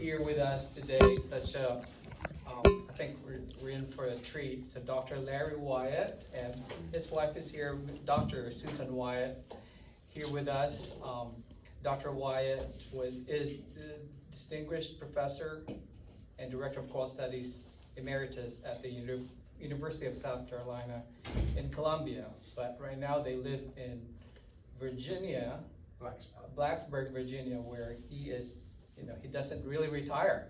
here with us today. I think we're in for a treat. So Dr. Larry Whyte and his wife is here, Dr. Susan Whyte, here with us. Dr. Whyte is the distinguished professor and director of choral studies emeritus at the University of South Carolina in Columbia. But right now they live in Virginia, Blacksburg, Virginia, where he is, he doesn't really retire.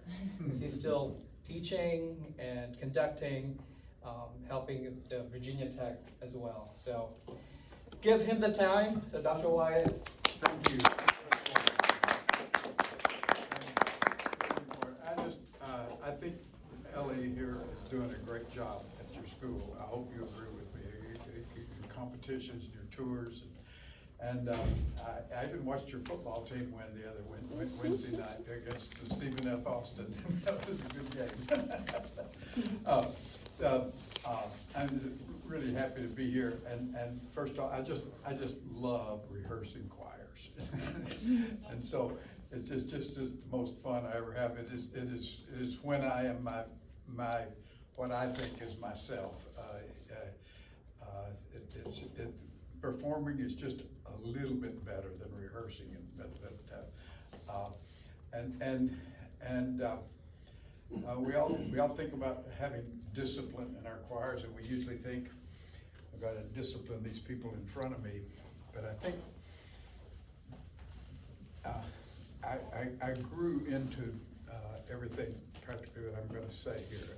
He's still teaching and conducting, helping the Virginia Tech as well. So give him the time. So Dr. Whyte. Thank you. I think Ellie here is doing a great job at your school. I hope you agree with me. Your competitions, your tours, and I even watched your football team win the other Wednesday night against the Stephen F. Austin. That was a good game. I'm really happy to be here. And first of all, I just love rehearsing choirs, and so it's just the most fun I ever have. It is when I am my what I think is myself. Performing is just a little bit better than rehearsing, we all think about having discipline in our choirs, and we usually think I've got to discipline these people in front of me. But I think I grew into everything practically that I'm going to say here.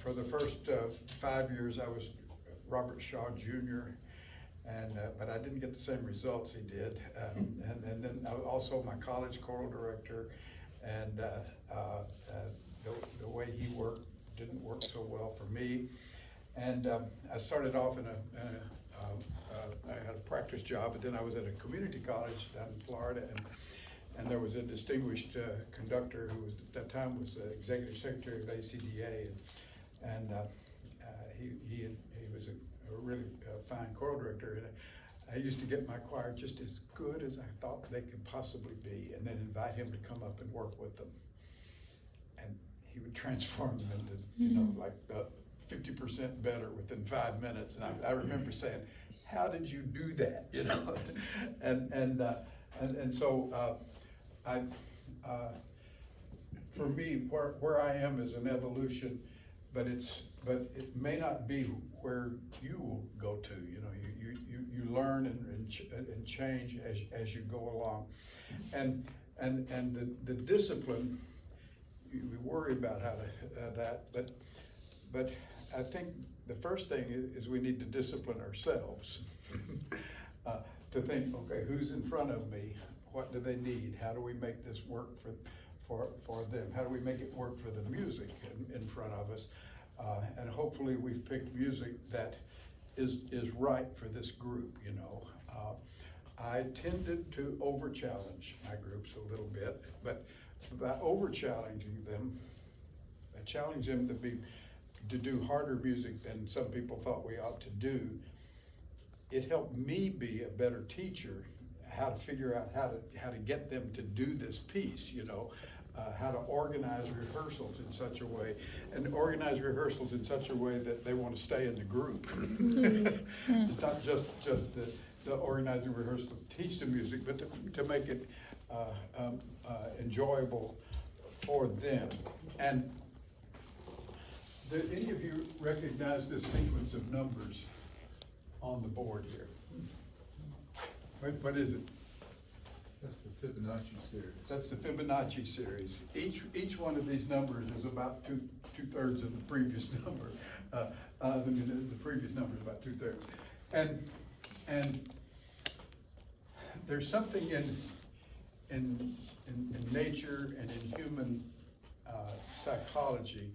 For the first 5 years, I was Robert Shaw Jr., but I didn't get the same results he did. And then I was also my college choral director, and the way he worked didn't work so well for me. And I started off I had a practice job, but then I was at a community college down in Florida, and there was a distinguished conductor who was at that time was the executive secretary of ACDA, and he was a really fine choral director, and I used to get my choir just as good as I thought they could possibly be, and then invite him to come up and work with them, and he would transform them into like 50% better within 5 minutes. And I remember saying, "How did you do that?" And so for me, where I am is an evolution, but it may not be where you will go to. You learn and change as you go along, and the discipline, we worry about how to but I think the first thing is we need to discipline ourselves to think, okay, who's in front of me? What do they need? How do we make this work for them? How do we make it work for the music in front of us? And hopefully we've picked music that is right for this group. I tended to over-challenge my groups a little bit, but by over-challenging them, I challenged them to do harder music than some people thought we ought to do. It helped me be a better teacher, how to figure out how to get them to do this piece, how to organize rehearsals in such a way, and organize rehearsals in such a way that they want to stay in the group. It's not just the organizing rehearsal to teach the music, but to make it enjoyable for them. And do any of you recognize this sequence of numbers on the board here? What is it? That's the Fibonacci series. That's the Fibonacci series. Each one of these numbers is about two-thirds of the previous number. The previous number is about two-thirds. And there's something in nature and in human psychology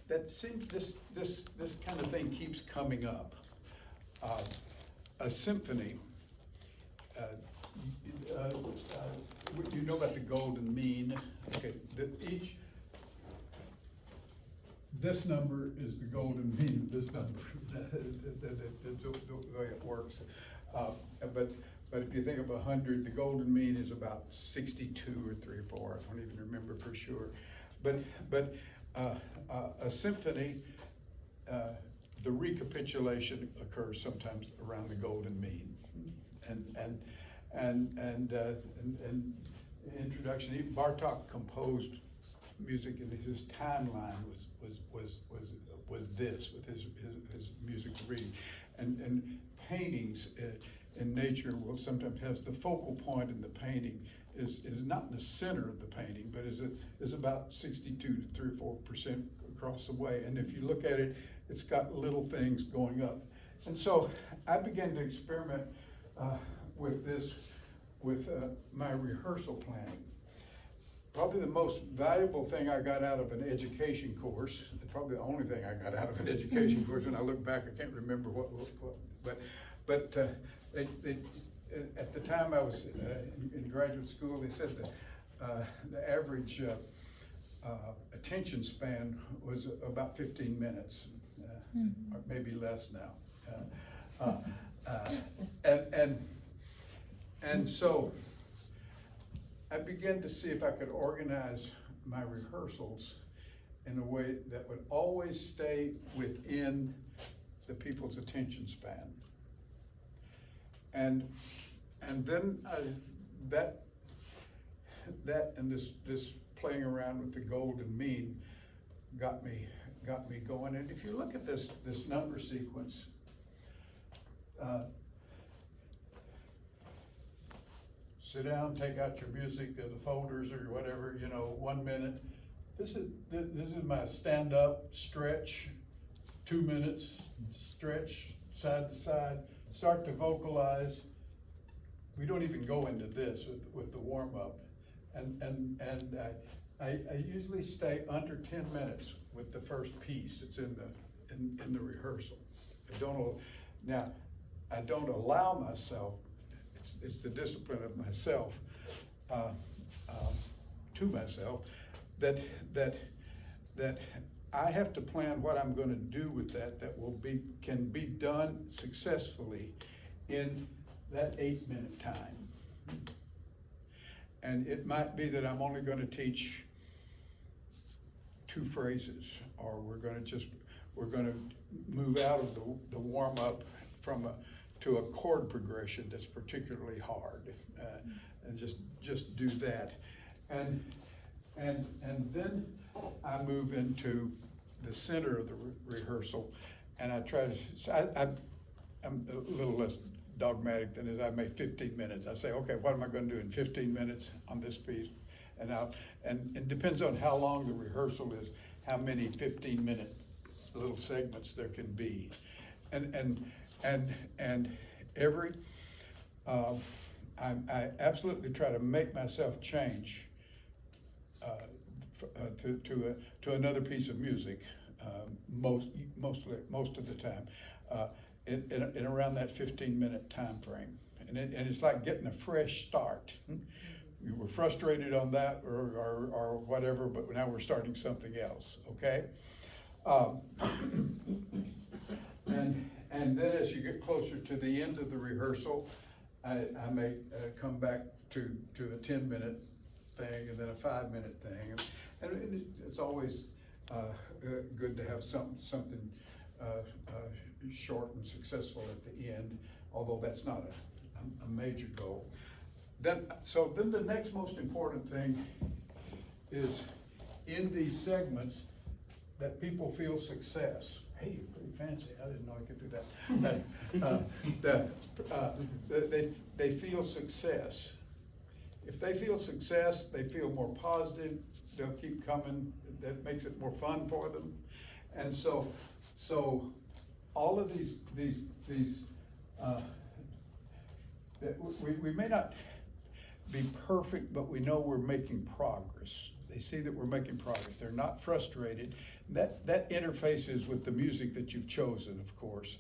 that seems this kind of thing keeps coming up. A symphony. You know about the golden mean. Okay, this number is the golden mean of this number. That's the way it works. But if you think of 100, the golden mean is about 62 or 3 or 4. I don't even remember for sure. But a symphony, the recapitulation occurs sometimes around the golden mean, and introduction. Even Bartok composed music, and his timeline was this with his music reading, and paintings in nature will sometimes has the focal point in the painting is not in the center of the painting, but is about 62 to 3 or 4% across the way. And if you look at it, it's got little things going up. And so I began to experiment with this, with my rehearsal planning. Probably the most valuable thing I got out of an education course, probably the only thing I got out of an education course, when I look back, I can't remember what but they at the time I was in graduate school, they said that the average attention span was about 15 minutes, or maybe less now. And so I began to see if I could organize my rehearsals in a way that would always stay within the people's attention span. And then that and this playing around with the golden mean got me going. And if you look at this number sequence, sit down, take out your music, the folders or whatever, 1 minute. This is my stand up, stretch, 2 minutes, stretch side to side, start to vocalize. We don't even go into this with the warm up. And I usually stay under 10 minutes with the first piece. It's in the rehearsal. I don't allow myself, it's the discipline of myself, to myself, that I have to plan what I'm going to do with that can be done successfully in that 8-minute time. And it might be that I'm only going to teach 2 phrases, or we're going to move out of the warm up to a chord progression that's particularly hard, and just do that, and then I move into the center of the rehearsal, and I try to. I'm a little less dogmatic than is. I make 15 minutes. I say, okay, what am I going to do in 15 minutes on this piece? And it depends on how long the rehearsal is, how many 15-minute little segments there can be, and every I absolutely try to make myself change to another piece of music most of the time in around that 15-minute time frame, and it's like getting a fresh start. We were frustrated on that or whatever, but now we're starting something else. Okay. And then as you get closer to the end of the rehearsal, I may come back to a 10-minute thing, and then a 5-minute thing, and it's always good to have something short and successful at the end, although that's not a major goal. Then the next most important thing is in these segments that people feel success. Hey, you're pretty fancy. I didn't know I could do that. They feel success. If they feel success, they feel more positive. They'll keep coming. That makes it more fun for them. And so all of these that we may not be perfect, but we know we're making progress. They see that we're making progress. They're not frustrated. That interfaces with the music that you've chosen, of course.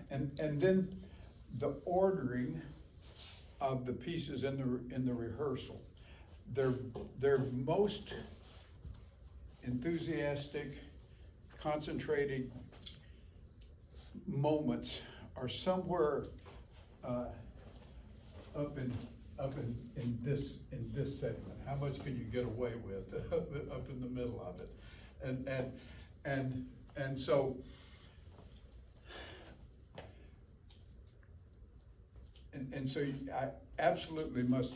And then the ordering of the pieces in the rehearsal. They're most enthusiastic, concentrated, moments are somewhere up in this segment. How much can you get away with up in the middle of it? And so so I absolutely must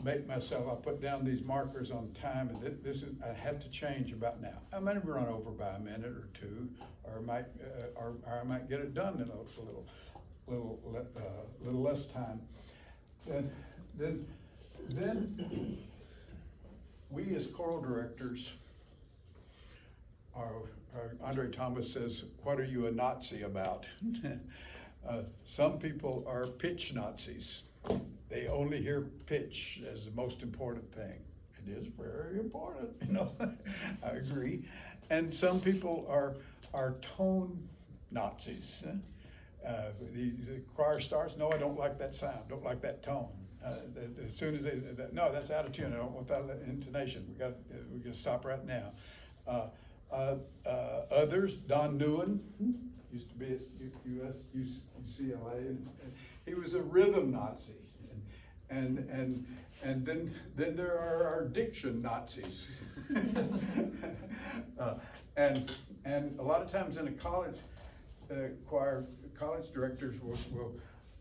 make myself, I put down these markers on time, and this is, I have to change about now. I might run over by a minute or two, or I might get it done in a little less time. Then we as choral directors Andre Thomas says, "What are you a Nazi about?" Some people are pitch Nazis. They only hear pitch as the most important thing. It is very important, you know. I agree. And some people are tone Nazis. The choir starts, no, I don't like that sound, don't like that tone. As soon as no, that's out of tune. I don't want that intonation. We got to stop right now. Others, Don Newen, used to be at UCLA, and he was a rhythm Nazi. And then there are our diction Nazis. And a lot of times in a college choir, college directors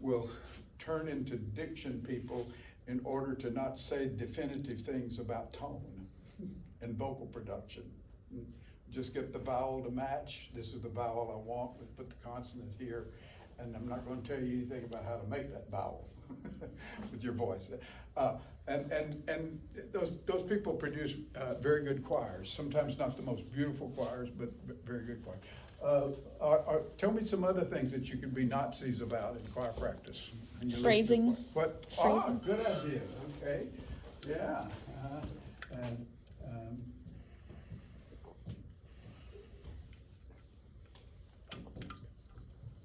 will turn into diction people in order to not say definitive things about tone and vocal production. Just get the vowel to match. This is the vowel I want. We put the consonant here, and I'm not going to tell you anything about how to make that vowel with your voice. And those people produce very good choirs. Sometimes not the most beautiful choirs, but very good choirs. Tell me some other things that you could be Nazis about in choir practice. Phrasing. What? Phrasing. Good idea. Okay. Yeah.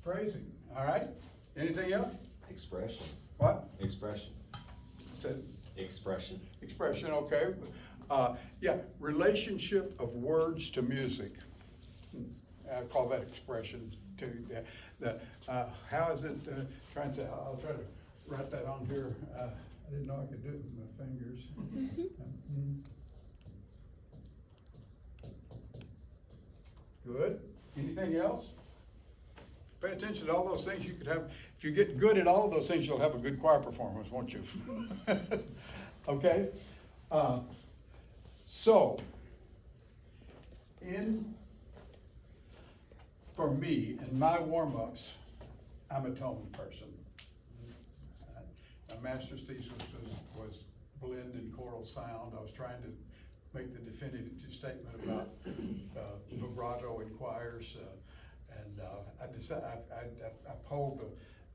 Phrasing. All right. Anything else? Expression. What? Expression. Said Expression. expression. Okay. Yeah. Relationship of words to music. I call that expression too. How is it? Try and say. I'll try to write that on here. I didn't know I could do it with my fingers. Good. Anything else? Pay attention to all those things you could have. If you get good at all of those things, you'll have a good choir performance, won't you? Okay? So, for me, in my warm-ups, I'm a tone person. My master's thesis was blend and choral sound. I was trying to make the definitive statement about vibrato in choirs. I decided, I polled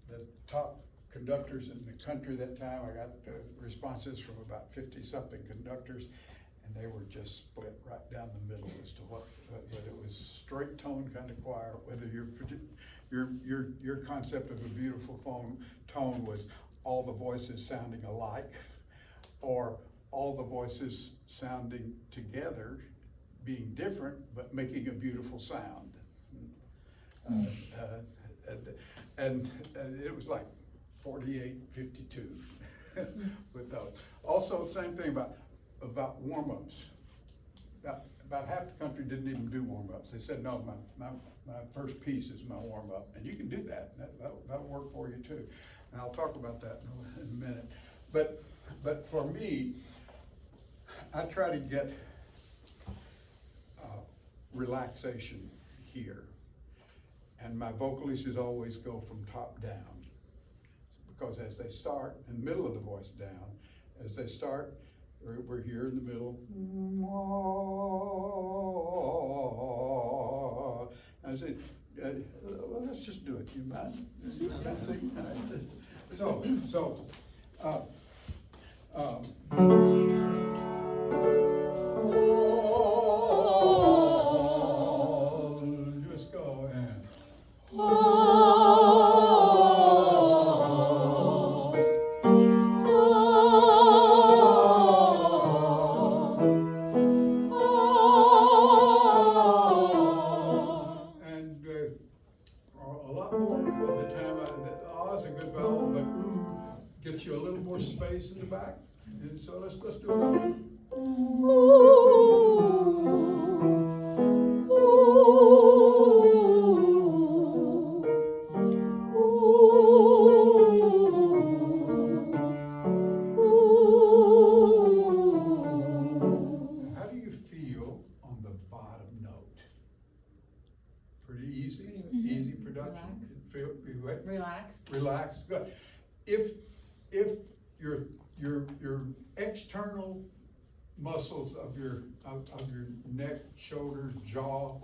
the top conductors in the country that time. I got responses from about 50-something conductors, and they were just split right down the middle as to whether it was straight tone kind of choir, whether your concept of a beautiful tone was all the voices sounding alike, or all the voices sounding together, being different, but making a beautiful sound. And it was like 48-52 with those. Also, the same thing about warm-ups. About half the country didn't even do warm-ups. They said, no, my first piece is my warm-up. And you can do that. That'll work for you too. And I'll talk about that in a minute. But for me, I try to get relaxation here. And my vocalists always go from top down. Because as they start, in the middle of the voice down, as they start, we're here in the middle. I say, well, let's just do it. You mind? Just go and. A lot bass in the back. And so let's do it. How do you feel on the bottom note? Pretty easy? Easy production? Feel, Relaxed. Relaxed, good. If your external muscles of your neck, shoulders, jaw,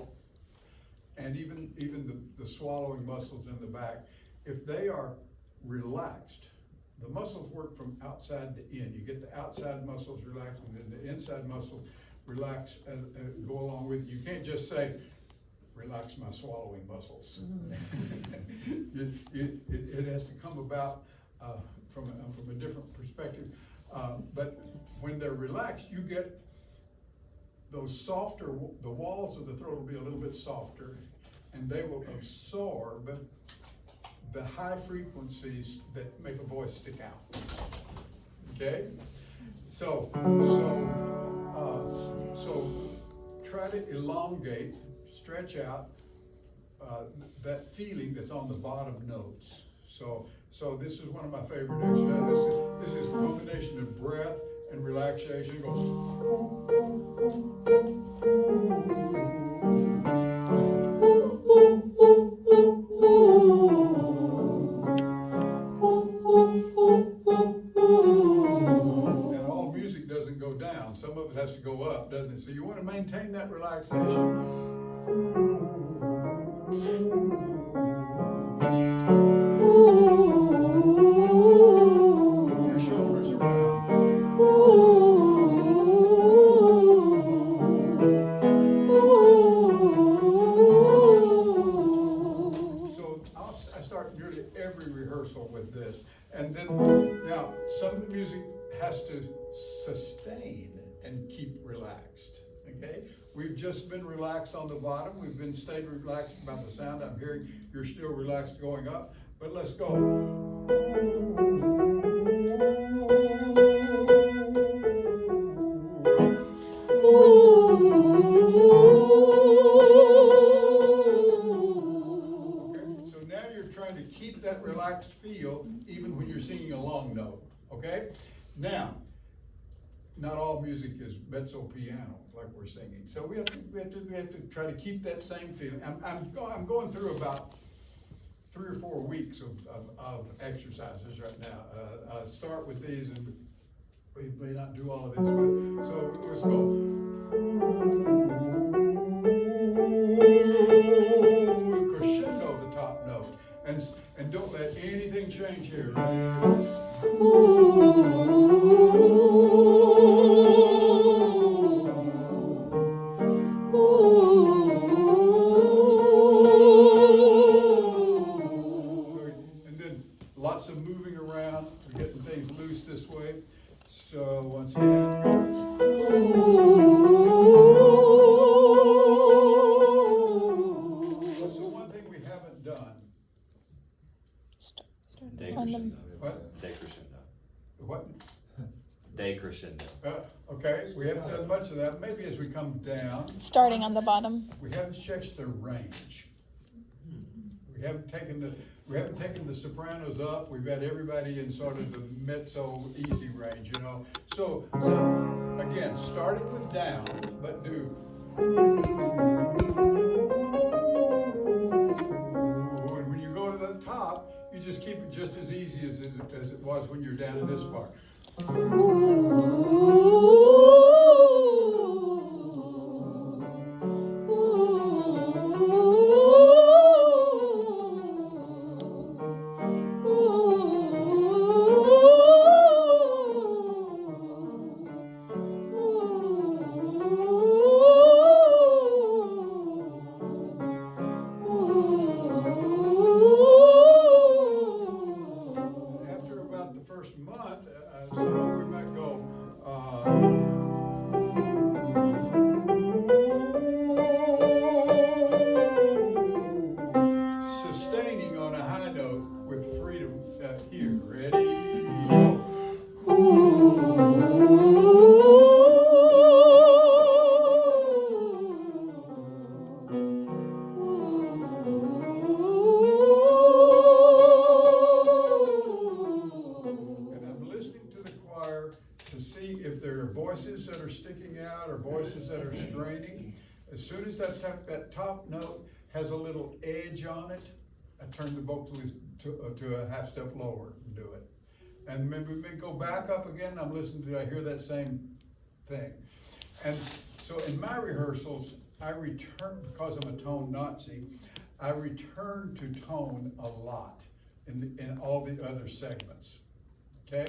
and even the swallowing muscles in the back, if they are relaxed, the muscles work from outside to in. You get the outside muscles relaxed, and then the inside muscles relax and go along with you. You can't just say, relax my swallowing muscles. It has to come about from a different perspective. But when they're relaxed, you get those softer, the walls of the throat will be a little bit softer, and they will absorb the high frequencies that make a voice stick out. Okay? So try to elongate, stretch out that feeling that's on the bottom notes. So this is one of my favorite exercises. This is a combination of breath and relaxation. It goes. And all music doesn't go down. Some of it has to go up, doesn't it? So you want to maintain that relaxation. Move your shoulders around. So I start nearly every rehearsal with this. And then, now, some of the music has to sustain and keep relaxed, okay? We've just been relaxed on the bottom. We've been stayed relaxed about the sound I'm hearing. You're still relaxed going up, but let's go. So now you're trying to keep that relaxed feel even when you're singing a long note, okay? Now, not all music is mezzo piano like we're singing. So we have to try to keep that same feeling. I'm going through about 3 or 4 weeks of exercises right now. Start with these, and we may not do all of these, but so let's go. Crescendo the top note, and don't let anything change here. And then lots of moving around, we're getting things loose this way. So once again, what's the one thing we haven't done? Decrescendo. What? Decrescendo. What? Decrescendo. Okay, we haven't done much of that. Maybe as we come down, Starting on the bottom. we haven't stretched the range. We haven't taken the sopranos up. We've got everybody in sort of the mezzo easy range, you know. So again, starting with down, but do. And when you go to the top, you just keep it just as easy as it was when you're down in this part. After about the first month, so we might go And I'm listening to the choir to see if there are voices that are sticking out or voices that are straining. As soon as that top note has a little edge on it, I turn the vocalist to a half step lower and do it. And maybe we go back up again, I'm listening to, I hear that same thing. And so in my rehearsals, I return, because I'm a tone Nazi, I return to tone a lot in all the other segments, okay?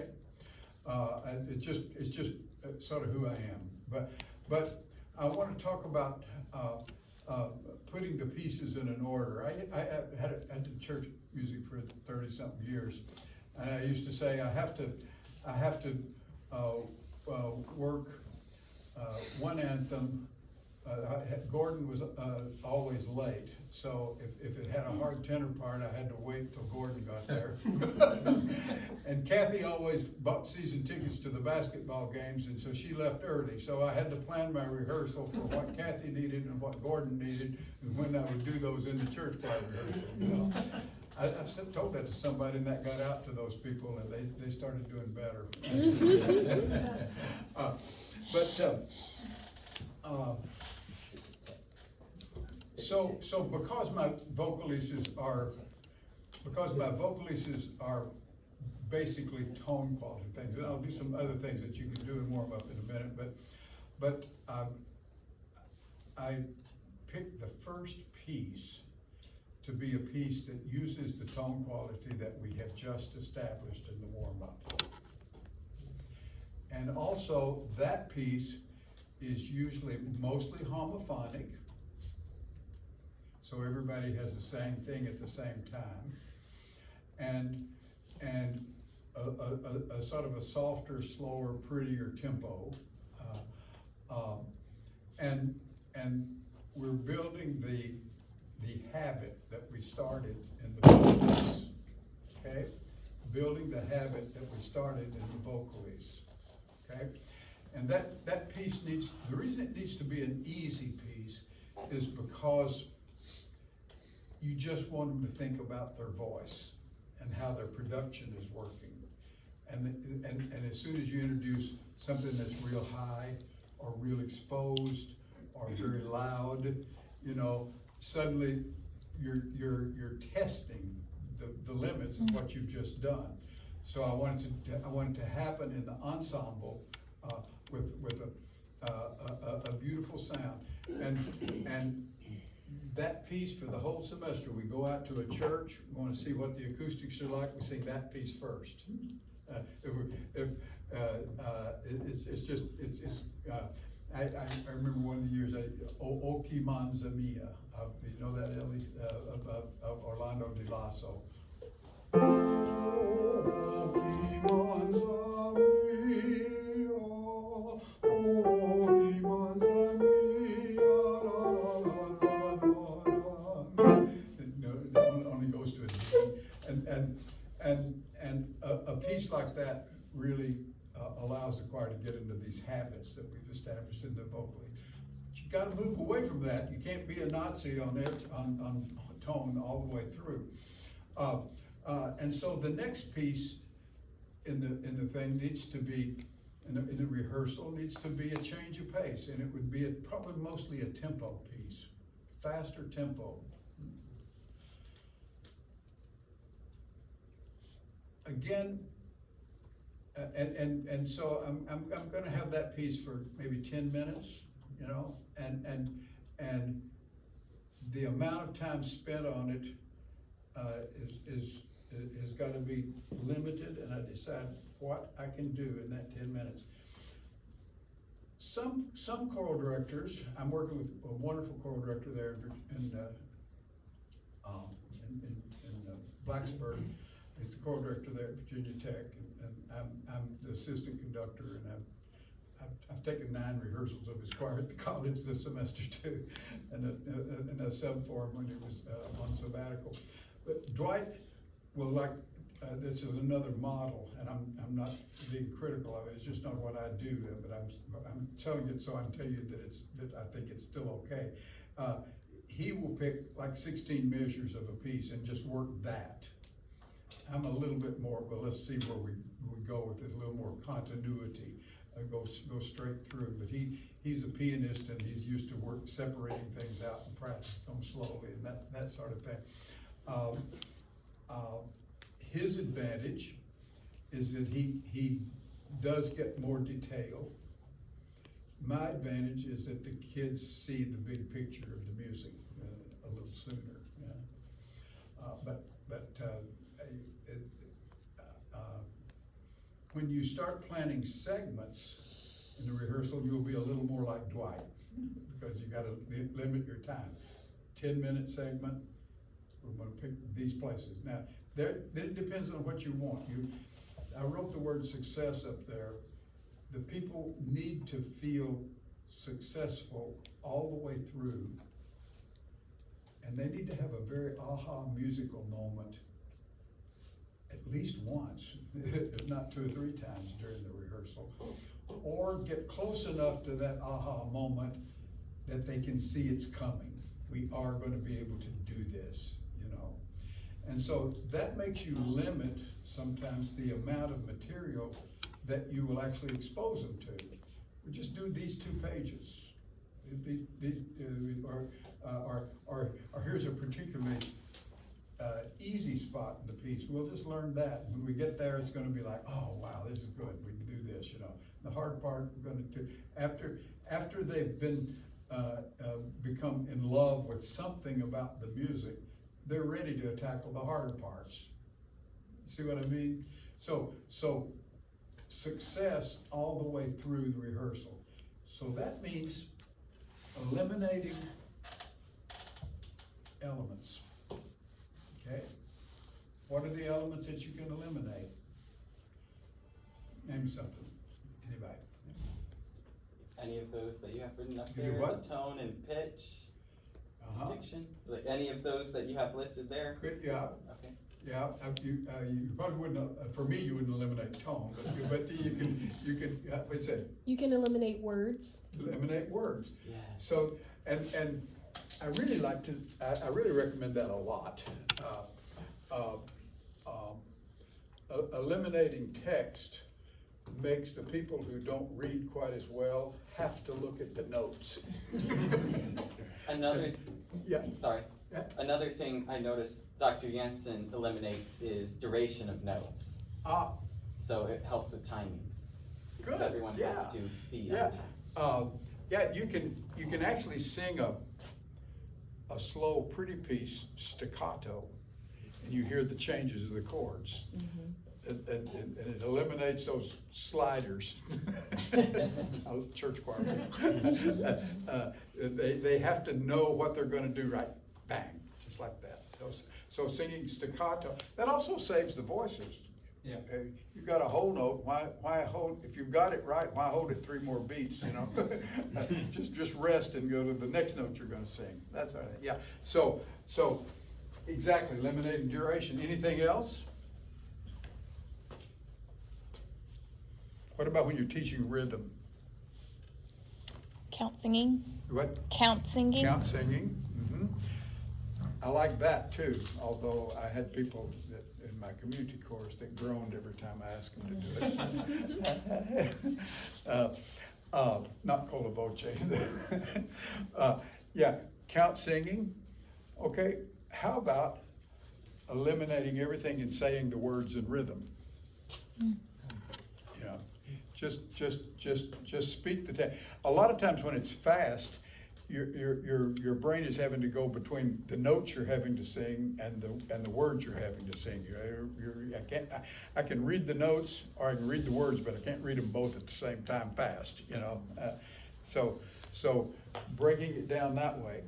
And it's just sort of who I am. But I want to talk about putting the pieces in an order. I did church music for 30-something years, and I used to say I have to work one anthem. Gordon was always late, so if it had a hard tenor part, I had to wait till Gordon got there. And Kathy always bought season tickets to the basketball games, and so she left early. So I had to plan my rehearsal for what Kathy needed and what Gordon needed, and when I would do those in the church choir rehearsal. You know? I told that to somebody, and that got out to those people, and they started doing better. So because my vocalises are basically tone quality things, and I'll do some other things that you can do and warm up in a minute, but I picked the first piece to be a piece that uses the tone quality that we have just established in the warm-up. And also, that piece is usually mostly homophonic, so everybody has the same thing at the same time, and a sort of a softer, slower, prettier tempo, and we're building the habit that we started in the vocals, okay? Building the habit that we started in the vocals, okay? And that piece needs, the reason it needs to be an easy piece is because you just want them to think about their voice and how their production is working. And as soon as you introduce something that's real high or real exposed or very loud, you know, suddenly you're testing the limits of what you've just done. So I want it to happen in the ensemble with a beautiful sound. And that piece for the whole semester, we go out to a church, we want to see what the acoustics are like, we sing that piece first. I remember one of the years, O Chi Manza Mia, you know that, Ellie, of Orlando Di Lasso. O Chi Manza Mia, O Chi Manza Mia, la la la la la. It only goes to a D. And a piece like that really allows the choir to get into these habits that we've established in the vocal. But you got to move away from that. You can't be a Nazi on tone all the way through. And so the next piece in the thing needs to be, in the rehearsal, needs to be a change of pace, and it would be probably mostly a tempo piece, faster tempo. Again, and so I'm going to have that piece for maybe 10 minutes, you know, and the amount of time spent on it has got to be limited, and I decide what I can do in that 10 minutes. Some choral directors, I'm working with a wonderful choral director there in Blacksburg. He's the choral director there at Virginia Tech, and I'm the assistant conductor, and I've taken 9 rehearsals of his choir at the college this semester too, and a sub for him when he was on sabbatical. But Whyte will like this is another model, and I'm not being critical of it, it's just not what I do, but I'm telling it so I can tell you that I think it's still okay. He will pick like 16 measures of a piece and just work that. I'm a little bit more, but let's see where we go with this, a little more continuity, go straight through. But he's a pianist, and he's used to separating things out and practice them slowly and that sort of thing. His advantage is that he does get more detail. My advantage is that the kids see the big picture of the music a little sooner. Yeah. When you start planning segments in the rehearsal, you'll be a little more like Dwight, because you gotta limit your time. 10-minute segment, we're gonna pick these places. Now, it depends on what you want. I wrote the word success up there. The people need to feel successful all the way through, and they need to have a very aha musical moment at least once, if not 2 or 3 times during the rehearsal, or get close enough to that aha moment that they can see it's coming. We are going to be able to do this, you know. And so that makes you limit sometimes the amount of material that you will actually expose them to. We just do these 2 pages. Or here's a particularly easy spot in the piece. We'll just learn that. When we get there, it's going to be like, oh wow, this is good. We can do this, you know. The hard part we're going to do after they've been become in love with something about the music, they're ready to tackle the harder parts. See what I mean? So success all the way through the rehearsal. So that means eliminating elements. Okay? What are the elements that you can eliminate? Name something. Anybody? Any of those that you have written up You do there, what? the tone and pitch, Uh-huh. diction, like any of those that you have listed there? Good, yeah. Okay. Yeah, you probably wouldn't, for me, you wouldn't eliminate tone, but you can, what's it? You can eliminate words. Eliminate words. Yes. So, and I really like to, I really recommend that a lot. Eliminating text makes the people who don't read quite as well have to look at the notes. Another, Yeah. sorry. Yeah. Another thing I noticed Dr. Jensen eliminates is duration of notes. So it helps with timing. Because Good, everyone yeah. has to be Yeah, on time. yeah. You can actually sing a slow, pretty piece staccato, and you hear the changes of the chords, and it eliminates those sliders. Church choir. They have to know what they're going to do right. Bang, just like that. So singing staccato, that also saves the voices. Yeah. You've got a whole note, why hold, if you've got it right, why hold it 3 more beats, you know? just rest and go to the next note you're gonna sing. That's all right, yeah. So exactly, eliminating duration. Anything else? What about when you're teaching rhythm? Count singing. What? Count singing. Count singing. Mm-hmm. I like that too, although I had people that in my community chorus that groaned every time I asked them to do it. Not cola voce. Yeah, count singing. Okay, how about eliminating everything and saying the words in rhythm? Yeah, just speak the text. A lot of times when it's fast, your brain is having to go between the notes you're having to sing and the words you're having to sing. I can read the notes or I can read the words, but I can't read them both at the same time fast. You know, so breaking it down that way.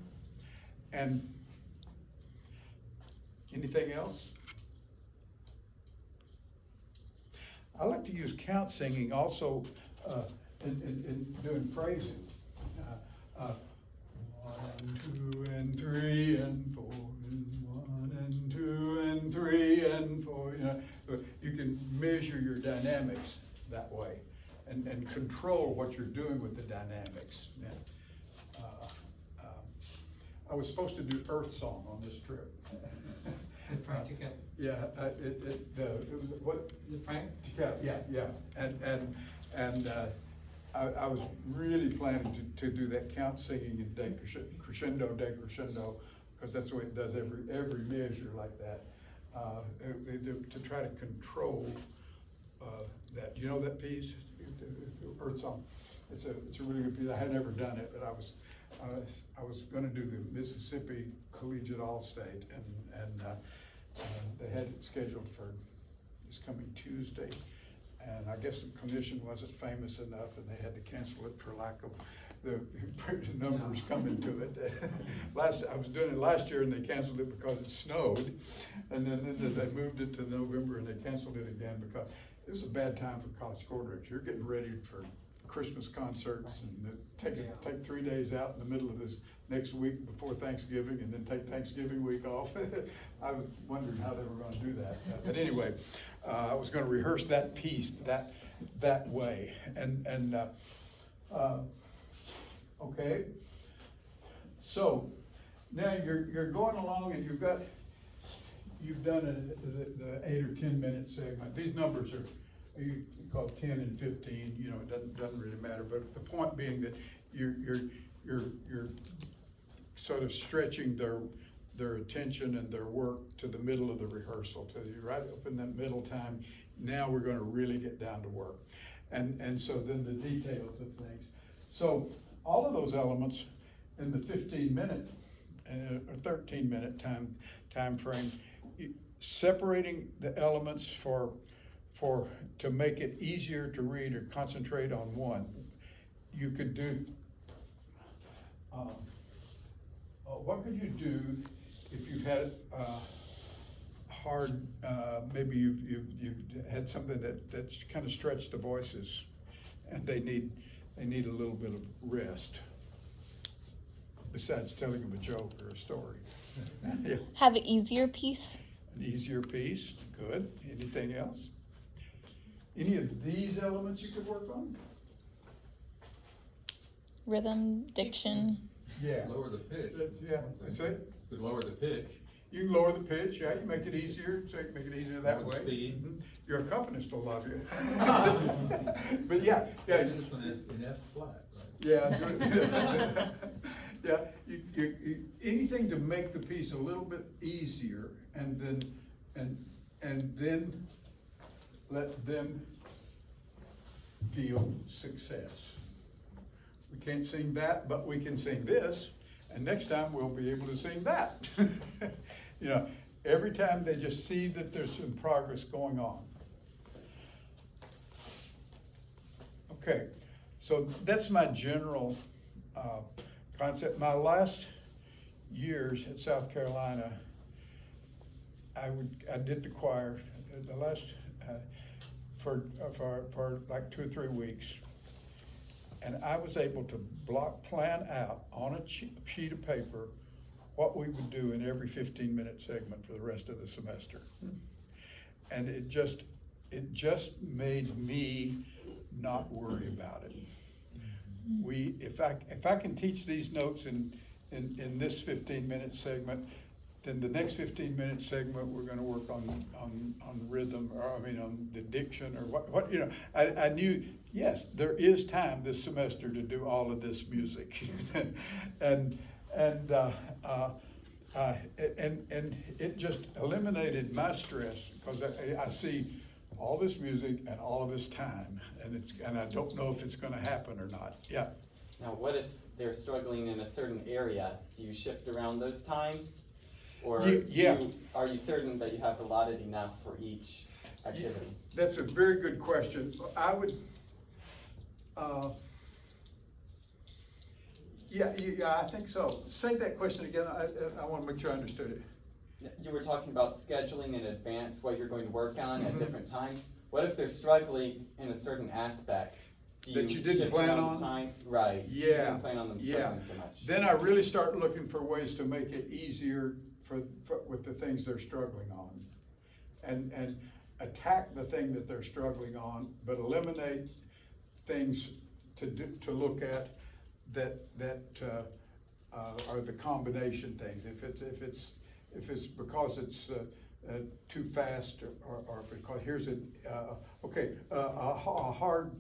And anything else? I like to use count singing also in doing phrasing. 1 and 2 and 3 and 4 and 1 and 2 and 3 and 4. You know, measure your dynamics that way and control what you're doing with the dynamics. Now, I was supposed to do Earth Song on this trip. Frank, you can, Yeah, it was, what? Frank? Yeah, and I was really planning to do that count singing in decrescendo, because that's the way it does every measure like that. To try to control that, you know that piece, Earth Song. It's a really good piece. I had never done it, but I was going to do the Mississippi Collegiate All-State, and they had it scheduled for this coming Tuesday. And I guess the commission wasn't famous enough, and they had to cancel it for lack of the numbers coming to it. I was doing it last year, and they canceled it because it snowed, and then they moved it to November, and they canceled it again because it was a bad time for college school directors. You're getting ready for Christmas concerts, and take 3 days out in the middle of this next week before Thanksgiving, and then take Thanksgiving week off. I was wondering how they were going to do that. But anyway, I was going to rehearse that piece that way, and okay. So now you're going along, and you've done the 8 or 10 minute segment. These numbers are, you call 10 and 15, you know, it doesn't really matter, but the point being that you're sort of stretching their attention and their work to the middle of the rehearsal, to you right up in that middle time. Now we're going to really get down to work, and so then the details of things. So all of those elements in the 15-minute or 13-minute time frame, separating the elements to make it easier to read or concentrate on one. You could do, what could you do if you've had hard, maybe you've had something that's kind of stretched the voices, and they need a little bit of rest, besides telling them a joke or a story. Yeah. Have an easier piece. An easier piece, good. Anything else? Any of these elements you could work on? Rhythm, diction. Yeah. Lower the pitch. That's it. Could lower the pitch. You can lower the pitch, yeah, you make it easier, so you can make it easier that Lower the way. speed. Mhm. Your accompanist will love you. But yeah. This one is in F flat, right? Yeah, good. Yeah, you, anything to make the piece a little bit easier, and then let them feel success. We can't sing that, but we can sing this, and next time we'll be able to sing that. You know, every time they just see that there's some progress going on. Okay, so that's my general concept. My last years at South Carolina, I did the choir the last for like 2 or 3 weeks, and I was able to plan out on a sheet of paper what we would do in every 15-minute segment for the rest of the semester, and it just made me not worry about it. If I can teach these notes in this 15-minute segment, then the next 15-minute segment we're going to work on rhythm, or on the diction, or what you know. I knew, yes, there is time this semester to do all of this music, and it just eliminated my stress, because I see all this music and all of this time, and I don't know if it's going to happen or not. Yeah. Now, what if they're struggling in a certain area? Do you shift around those times? Or are you certain that you have allotted enough for each activity? That's a very good question. I would, I think so. Say that question again. I want to make sure I understood it. You were talking about scheduling in advance what you're going to work on at different times. What if they're struggling in a certain aspect? That you didn't shift plan around on? Times? Right. You Yeah. didn't plan on them struggling so much. Then I really start looking for ways to make it easier for with the things they're struggling on, and attack the thing that they're struggling on, but eliminate things to look at that are the combination things. If it's because it's too fast, or because here's a hard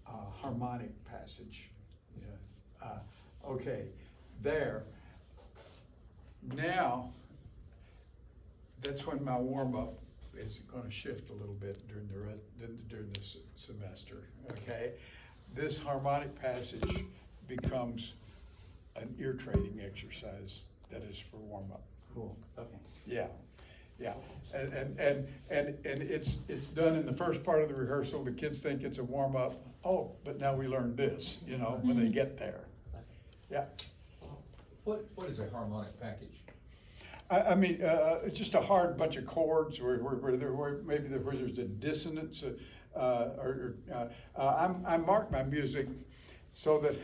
harmonic passage. Yeah. Okay, there. Now, that's when my warm-up is gonna shift a little bit during the semester, okay? This harmonic passage becomes an ear training exercise that is for warm-up. Cool, okay. Yeah, yeah, and it's done in the first part of the rehearsal. The kids think it's a warm-up. Oh, but now we learn this, when they get there. Yeah. What is a harmonic package? I mean, it's just a hard bunch of chords where there's a dissonance. I mark my music so that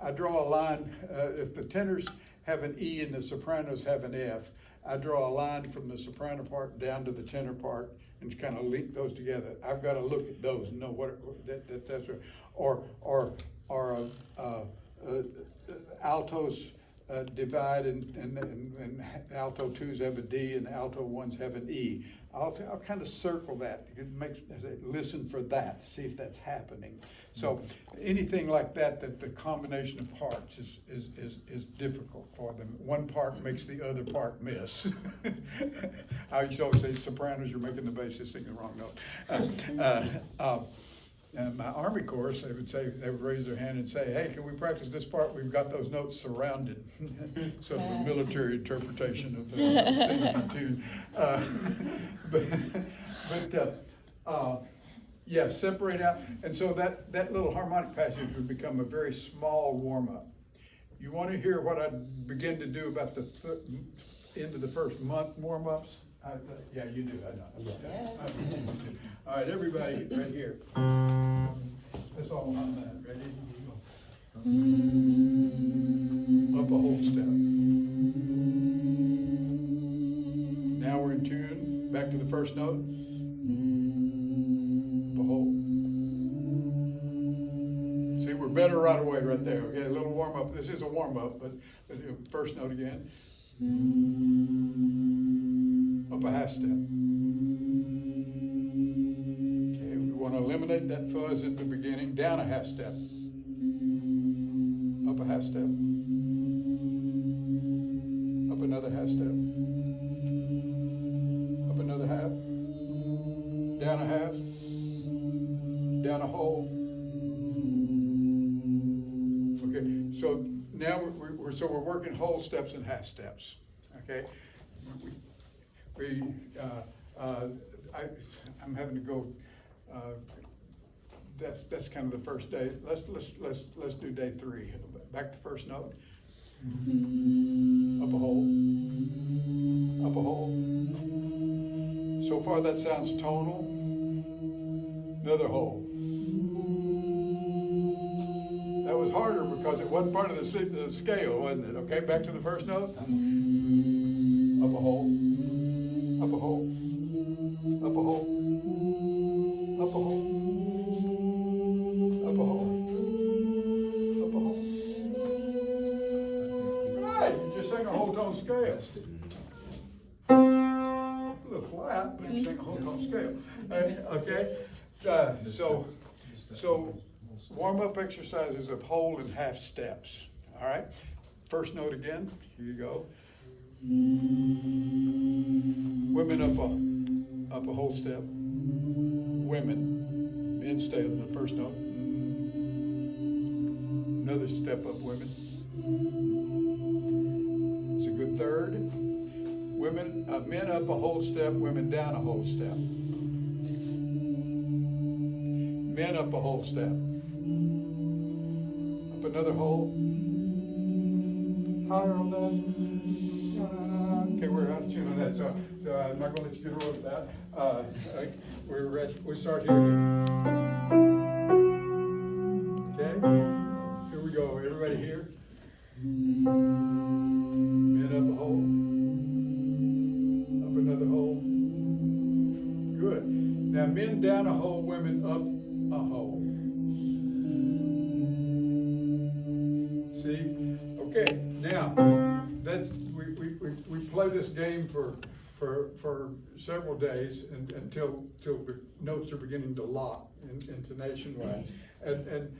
I draw a line. If the tenors have an E and the sopranos have an F, I draw a line from the soprano part down to the tenor part and kind of link those together. I've got to look at those and know that's what, or altos divide and alto twos have a D and alto ones have an E. I'll kind of circle that. It makes listen for that, see if that's happening. So anything like that the combination of parts is difficult for them. One part makes the other part miss. I used to always say sopranos, you're making the bassist sing the wrong note. And my Army course, they would raise their hand and say, hey, can we practice this part? We've got those notes surrounded. So the military interpretation of the tune. Yeah, separate out. And so that little harmonic passage would become a very small warm-up. You want to hear what I begin to do about the end of the first month warm-ups? Yeah, you do, I know. Yeah. All right, everybody, right here. That's all on that. Ready? Up a whole step. Now we're in tune. Back to the first note. Up a whole. See, we're better right away right there. Okay, a little warm up. This is a warm up, but first note again. Up a half step. Okay, we want to eliminate that fuzz at the beginning. Down a half step. Up a half step. Up another half step. Up another half. Down a half. Down a whole. Okay, so now we're working whole steps and half steps. Okay. I'm having to go. That's kind of the first day. Let's do day 3. Back to first note. Up a hole. Up a hole. So far that sounds tonal. Another hole. That was harder because it wasn't part of the scale, wasn't it? Okay, back to the first note. Up a hole. Up a hole. Up a hole. Up a hole. Up a hole. Up a hole. Right, you just sang a whole tone scale. A little flat, but you sang a whole tone scale. Okay, so warm-up exercises of whole and half steps. All right, first note again. Here you go. Women up a whole step. Women. Men stay on the first note. Another step up, women. It's a good third. Men up a whole step, women down a whole step. Men up a whole step. Up another whole. Higher on that. Okay, we're out of tune on that, so I'm not going to let you get away with that. We start here again. Okay, here we go. Everybody here? Men up a hole. Now, men down a hole, women up a hole. See? Okay, now, we play this game for several days until the notes are beginning to lock into nationwide. And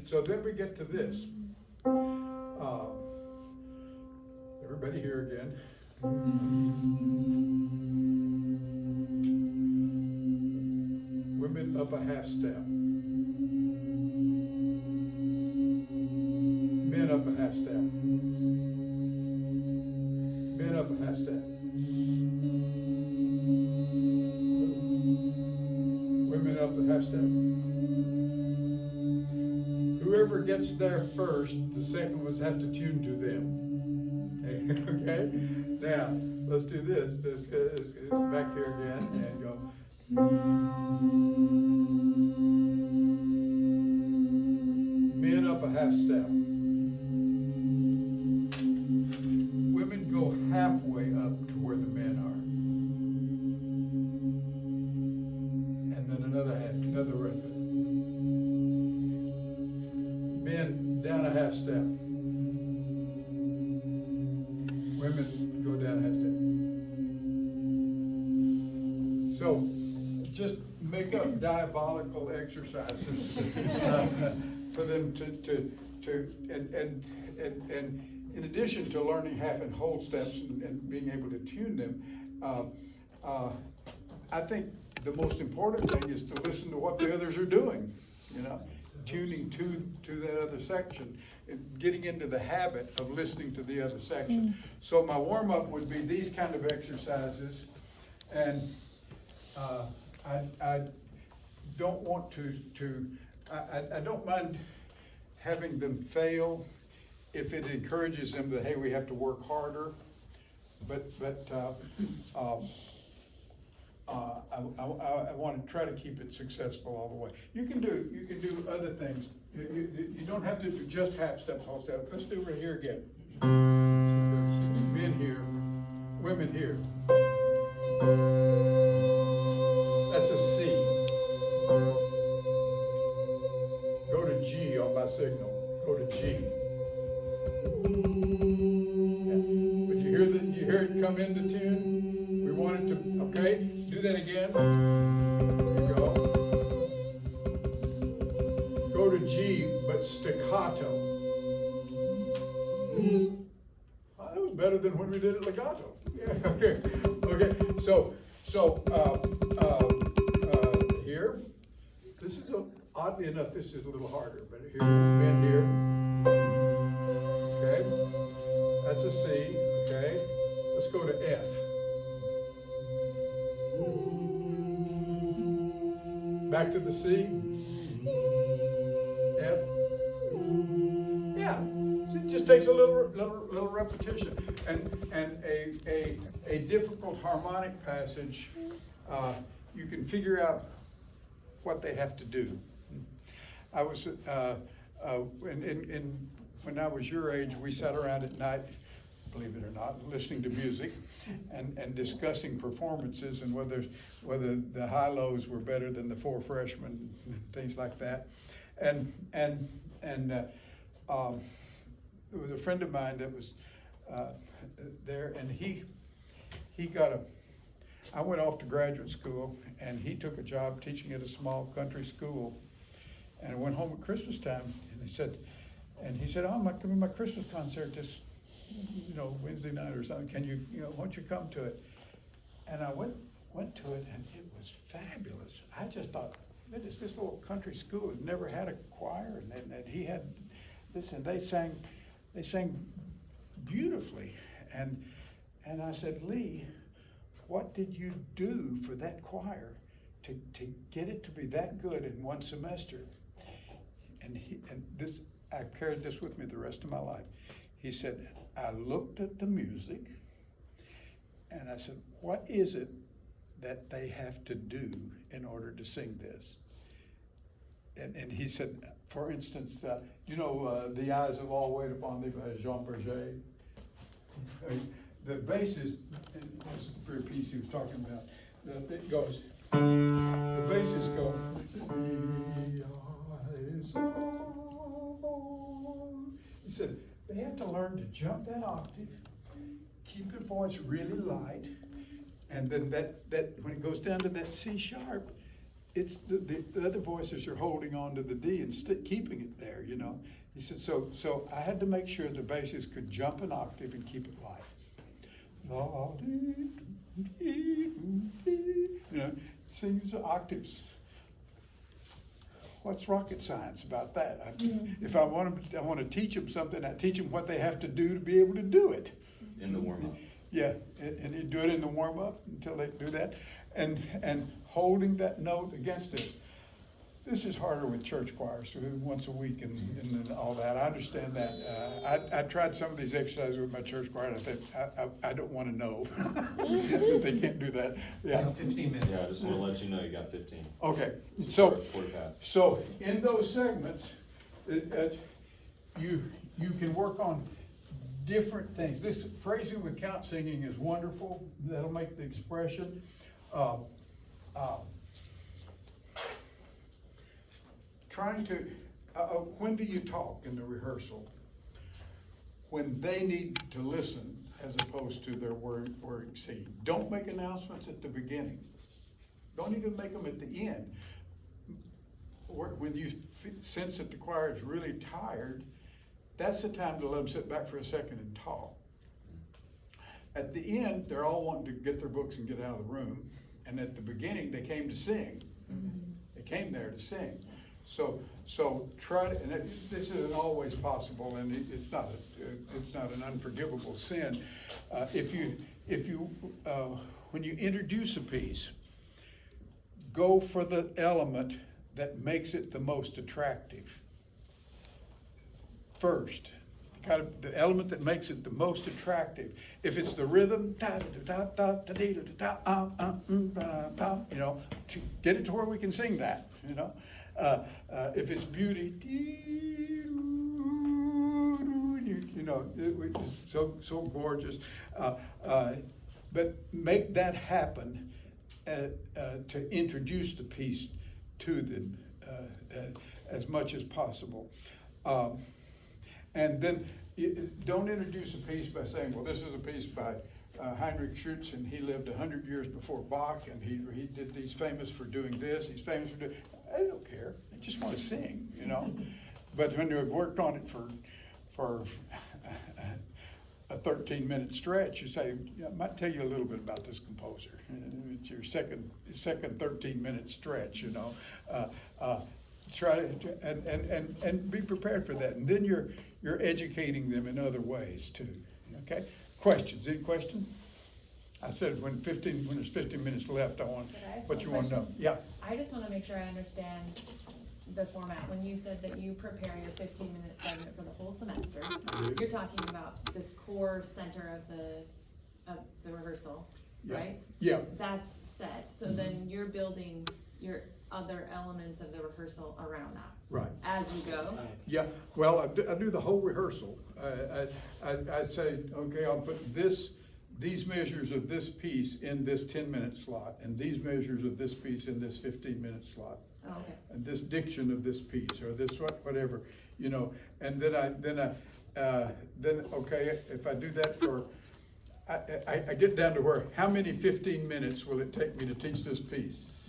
so then we get to this. Everybody here again. Women up a half step. Men up a half step. Men up a half step. Women up a half step. Whoever gets there first, the second ones have to tune to them. Okay? Now, let's do this. Let's back here again and go. Men up a half step. Women go halfway up to where the men are. And then another half, another rhythm. Men down a half step. Women go down a half step. So, just make up diabolical exercises for them and in addition to learning half and whole steps and being able to tune them, I think the most important thing is to listen to what the others are doing, you know, tuning to that other section, and getting into the habit of listening to the other section. So my warm-up would be these kind of exercises, and I don't want I don't mind having them fail if it encourages them that, hey, we have to work harder, but I want to try to keep it successful all the way. You can do other things. You don't have to do just half steps, whole steps. Let's do it right here again. Men here, women here. That's a C. Go to G on my signal. Go to G. But you hear it come into tune? We want it to, okay? Do that again. There you go. Go to G, but staccato. Well, that was better than when we did it legato. Yeah, okay. Okay. So here, this is oddly enough, this is a little harder, but here, bend here. Okay. That's a C. Okay. Let's go to F. Back to the C. F. Yeah. It just takes a little repetition, and a difficult harmonic passage. You can figure out what they have to do. I was when I was your age, we sat around at night, believe it or not, listening to music and discussing performances and whether the high-lows were better than the four freshmen, things like that. And there was a friend of mine that was there, and he got I went off to graduate school, and he took a job teaching at a small country school, and I went home at Christmas time, and he said, oh, I'm coming to my Christmas concert this, Wednesday night or something. Can you, won't you come to it? And I went to it, and it was fabulous. I just thought, this little country school had never had a choir, and he had this, and they sang beautifully. And I said, Lee, what did you do for that choir to get it to be that good in one semester? And I've carried this with me the rest of my life. He said, I looked at the music, and I said, what is it that they have to do in order to sing this? And he said, for instance, The Eyes of All Wait Upon Thee by Jean Berger. The bass is, this is the very piece he was talking about. It goes, The basses go. He said, they have to learn to jump that octave, keep the voice really light, and then that when it goes down to that C sharp, it's the other voices are holding on to the D and keeping it there, you know. He said, so I had to make sure the basses could jump an octave and keep it light. You know, sings the octaves. What's rocket science about that? If I want to teach them something, I teach them what they have to do to be able to do it. In the warm-up. Yeah, and you do it in the warm-up until they do that, and holding that note against it. This is harder with church choirs, so once a week and all that. I understand that. I tried some of these exercises with my church choir, and I thought, I don't want to know. They can't do that. Yeah. 15 minutes. Yeah, I just wanna let you know you got 15. Okay, so, Quarter past. so in those segments, you can work on different things. This phrasing with count singing is wonderful. That'll make the expression. Trying to, when do you talk in the rehearsal? When they need to listen as opposed to their word singing. Don't make announcements at the beginning. Don't even make them at the end. Or when you sense that the choir is really tired, that's the time to let them sit back for a second and talk. At the end, they're all wanting to get their books and get out of the room. And at the beginning, they came to sing. They came there to sing. So try to, and this isn't always possible, and it's not an unforgivable sin. When you introduce a piece, go for the element that makes it the most attractive first. Kind of the element that makes it the most attractive. If it's the rhythm, you know, to get it to where we can sing that, you know. If it's beauty, you know, it's so gorgeous. But make that happen to introduce the piece to them as much as possible. And then don't introduce a piece by saying, well, this is a piece by Heinrich Schütz, and he lived 100 years before Bach, and he's famous for doing this, he's famous for doing, I don't care, I just want to sing, you know. But when you've worked on it for a 13-minute stretch, you say, I might tell you a little bit about this composer. It's your second 13-minute stretch, you know. Try and be prepared for that, and then you're educating them in other ways too. Okay? Questions? Any questions? I said when there's 15 minutes left, I want Could I ask what one you want to know. question? Yeah. I just wanna make sure I understand the format. When you said that you prepare your 15-minute segment for the whole semester, you're talking about this core center of the rehearsal, Yeah. right? Yeah. That's set, so then you're building your other elements of the rehearsal around that. Right. As you go. Yeah, well, I do the whole rehearsal. I say, okay, I'll put these measures of this piece in this 10-minute slot, and these measures of this piece in this 15-minute slot. Oh, okay. And this diction of this piece, or this whatever, you know, and then okay, if I do that for, I get down to where, how many 15 minutes will it take me to teach this piece?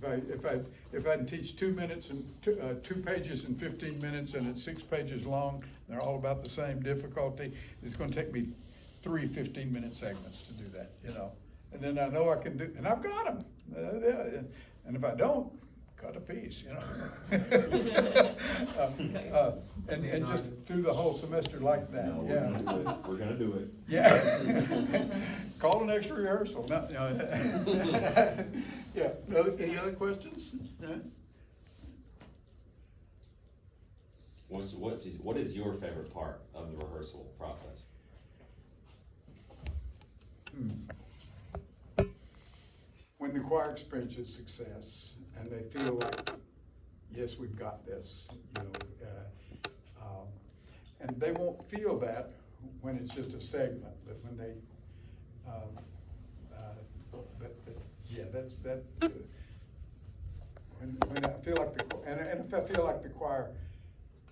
If I can teach 2 minutes and 2 pages in 15 minutes, and it's 6 pages long, they're all about the same difficulty, it's gonna take me 3 15-minute segments to do that, you know. And then I know I can do, and I've got them. And if I don't, cut a piece, you know. And just through the whole semester like that, No, yeah. we're gonna do it. Yeah. Call an extra rehearsal. No, yeah. Any other questions? Yeah. What is your favorite part of the rehearsal process? When the choir experiences success and they feel like, yes, we've got this, you know, and they won't feel that when it's just a segment, but when they, but Yeah, that, when I feel like and if I feel like the choir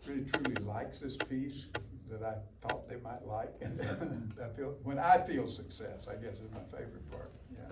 really truly likes this piece that I thought they might like, and then when I feel success, I guess is my favorite part, yeah.